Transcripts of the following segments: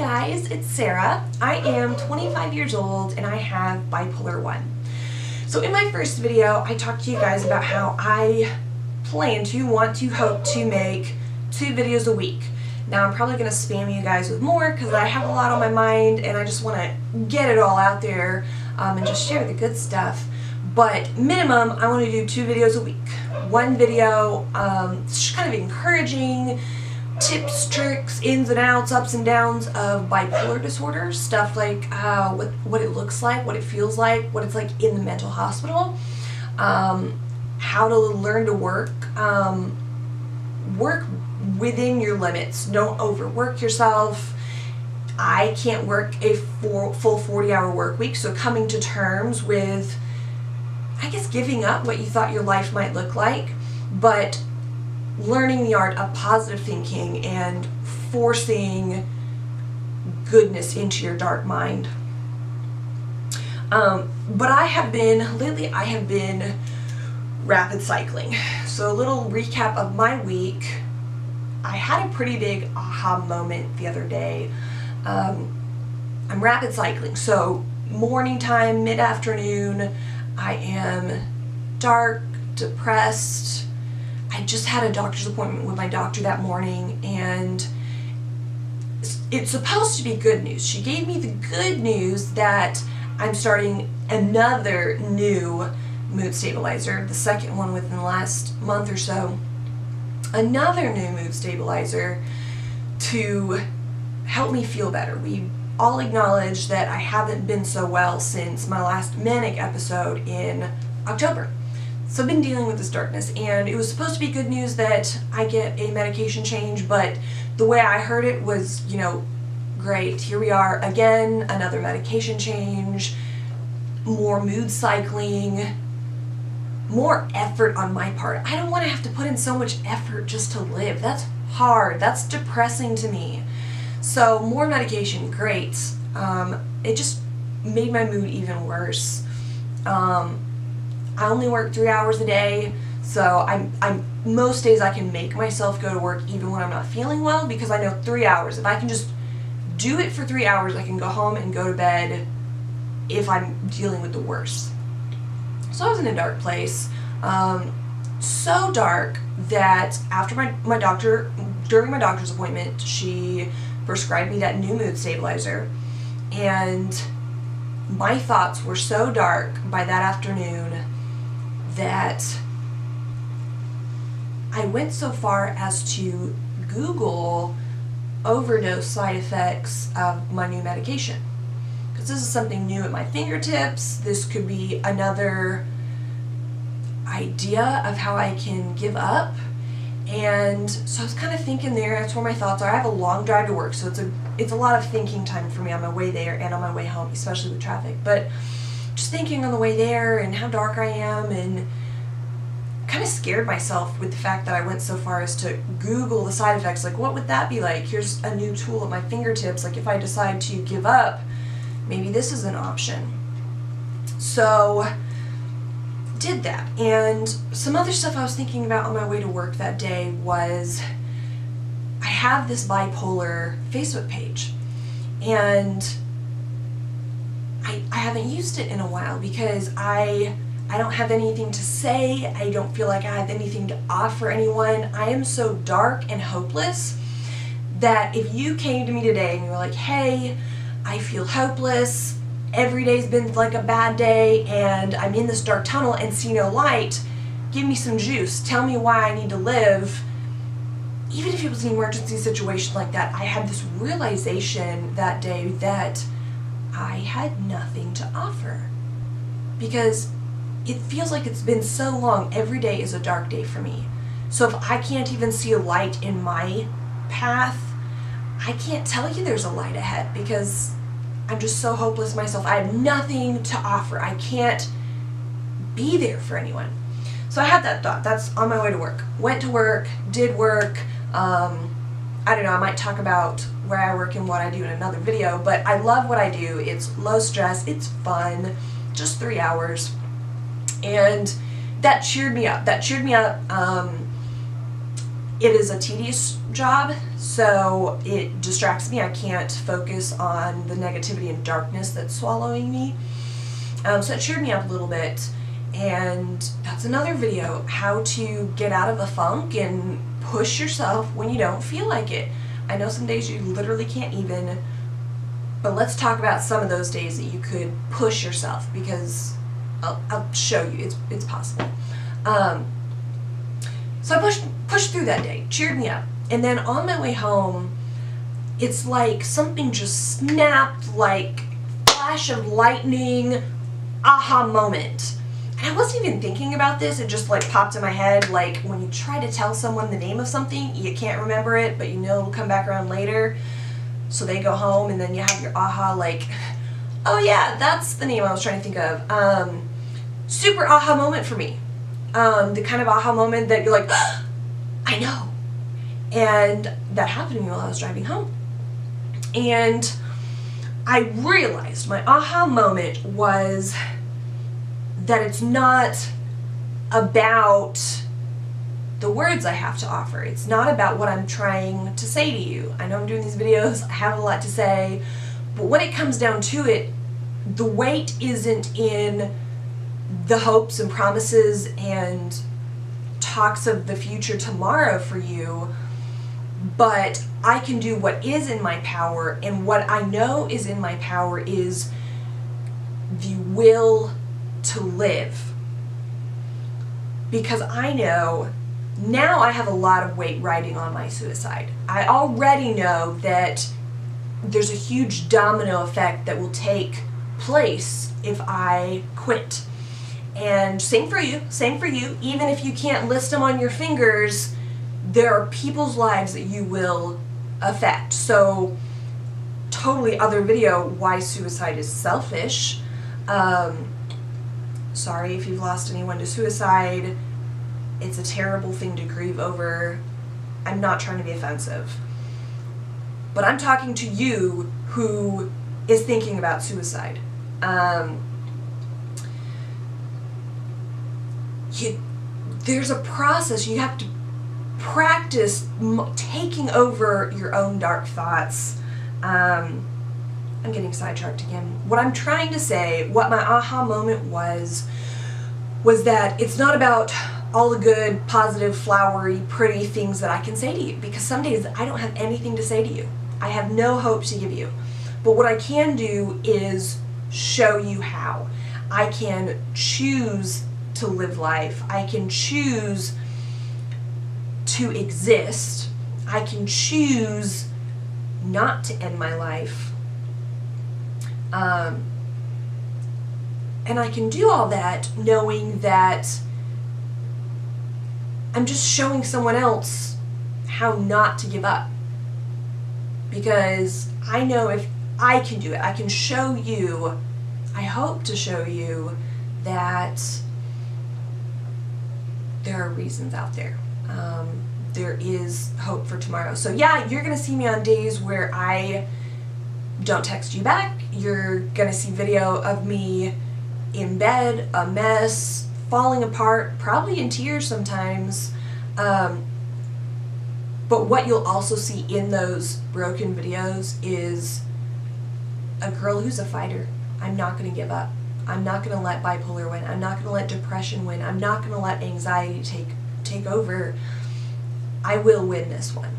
guys, it's Sarah. I am 25 years old and I have bipolar 1. So in my first video, I talked to you guys about how I hope to make 2 videos a week. Now I'm probably going to spam you guys with more because I have a lot on my mind and I just want to get it all out there and just share the good stuff. But minimum, I want to do 2 videos a week. One video, just kind of encouraging tips, tricks, ins and outs, ups and downs of bipolar disorder, stuff like what it looks like, what it feels like, what it's like in the mental hospital, how to learn to work within your limits. Don't overwork yourself. I can't work a full 40-hour work week, so coming to terms with, I guess, giving up what you thought your life might look like, but learning the art of positive thinking and forcing goodness into your dark mind. But lately I have been rapid cycling. So a little recap of my week. I had a pretty big aha moment the other day. I'm rapid cycling, so morning time, mid-afternoon, I am dark, depressed. I just had a doctor's appointment with my doctor that morning, and it's supposed to be good news. She gave me the good news that I'm starting another new mood stabilizer, the second one within the last month or so. Another new mood stabilizer to help me feel better. We all acknowledge that I haven't been so well since my last manic episode in October. So I've been dealing with this darkness, and it was supposed to be good news that I get a medication change, but the way I heard it was, great, here we are again, another medication change, more mood cycling, more effort on my part. I don't want to have to put in so much effort just to live. That's hard. That's depressing to me. So more medication, great. It just made my mood even worse. I only work 3 hours a day, so I'm most days I can make myself go to work even when I'm not feeling well, because I know 3 hours. If I can just do it for 3 hours, I can go home and go to bed if I'm dealing with the worst. So I was in a dark place, so dark that after my doctor, during my doctor's appointment, she prescribed me that new mood stabilizer, and my thoughts were so dark by that afternoon that I went so far as to Google overdose side effects of my new medication, because this is something new at my fingertips. This could be another idea of how I can give up. And so I was kind of thinking there, that's where my thoughts are. I have a long drive to work, so it's a lot of thinking time for me on my way there and on my way home, especially with traffic. But just thinking on the way there and how dark I am, and kind of scared myself with the fact that I went so far as to Google the side effects. Like, what would that be like? Here's a new tool at my fingertips. Like, if I decide to give up, maybe this is an option. So did that. And some other stuff I was thinking about on my way to work that day was, I have this bipolar Facebook page, and I haven't used it in a while because I don't have anything to say. I don't feel like I have anything to offer anyone. I am so dark and hopeless that if you came to me today and you were like, hey, I feel hopeless, every day's been like a bad day, and I'm in this dark tunnel and see no light, give me some juice, tell me why I need to live. Even if it was an emergency situation like that, I had this realization that day that I had nothing to offer, because it feels like it's been so long. Every day is a dark day for me. So if I can't even see a light in my path, I can't tell you there's a light ahead, because I'm just so hopeless myself. I have nothing to offer. I can't be there for anyone. So I had that thought. That's on my way to work. Went to work, did work. I don't know, I might talk about where I work and what I do in another video, but I love what I do. It's low stress, it's fun, just 3 hours. And that cheered me up. It is a tedious job, so it distracts me. I can't focus on the negativity and darkness that's swallowing me. So it cheered me up a little bit. And that's another video, how to get out of a funk and push yourself when you don't feel like it. I know some days you literally can't even, but let's talk about some of those days that you could push yourself, because I'll show you, it's possible. So I pushed through that day, cheered me up, and then on my way home, it's like something just snapped, like flash of lightning, aha moment. And I wasn't even thinking about this, it just like popped in my head, like when you try to tell someone the name of something, you can't remember it, but you know it'll come back around later. So they go home and then you have your aha, like, oh yeah, that's the name I was trying to think of. Super aha moment for me. The kind of aha moment that you're like, oh, I know. And that happened to me while I was driving home. And I realized my aha moment was that it's not about the words I have to offer. It's not about what I'm trying to say to you. I know I'm doing these videos, I have a lot to say, but when it comes down to it, the weight isn't in the hopes and promises and talks of the future tomorrow for you, but I can do what is in my power, and what I know is in my power is the will to live. Because I know now I have a lot of weight riding on my suicide. I already know that there's a huge domino effect that will take place if I quit. And same for you, even if you can't list them on your fingers, there are people's lives that you will affect. So totally other video, why suicide is selfish. Sorry if you've lost anyone to suicide. It's a terrible thing to grieve over. I'm not trying to be offensive. But I'm talking to you who is thinking about suicide. There's a process. You have to practice taking over your own dark thoughts. I'm getting sidetracked again. What I'm trying to say, what my aha moment was that it's not about all the good, positive, flowery, pretty things that I can say to you, because some days I don't have anything to say to you. I have no hope to give you. But what I can do is show you how. I can choose to live life. I can choose to exist. I can choose not to end my life. And I can do all that knowing that I'm just showing someone else how not to give up. Because I know if I can do it, I can show you, I hope to show you that there are reasons out there. There is hope for tomorrow. So yeah, you're gonna see me on days where I don't text you back. You're gonna see video of me in bed, a mess, falling apart, probably in tears sometimes. But what you'll also see in those broken videos is a girl who's a fighter. I'm not gonna give up. I'm not gonna let bipolar win. I'm not gonna let depression win. I'm not gonna let anxiety take over. I will win this one.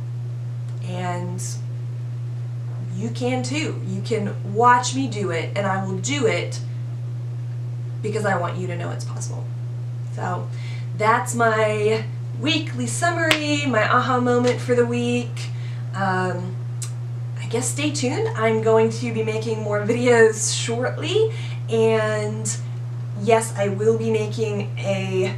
And you can too. You can watch me do it, and I will do it because I want you to know it's possible. So that's my weekly summary, my aha moment for the week. I guess stay tuned. I'm going to be making more videos shortly, and yes, I will be making a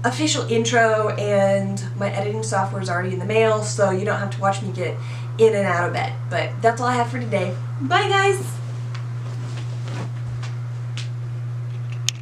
official intro, and my editing software is already in the mail, so you don't have to watch me get in and out of bed. But that's all I have for today. Bye guys!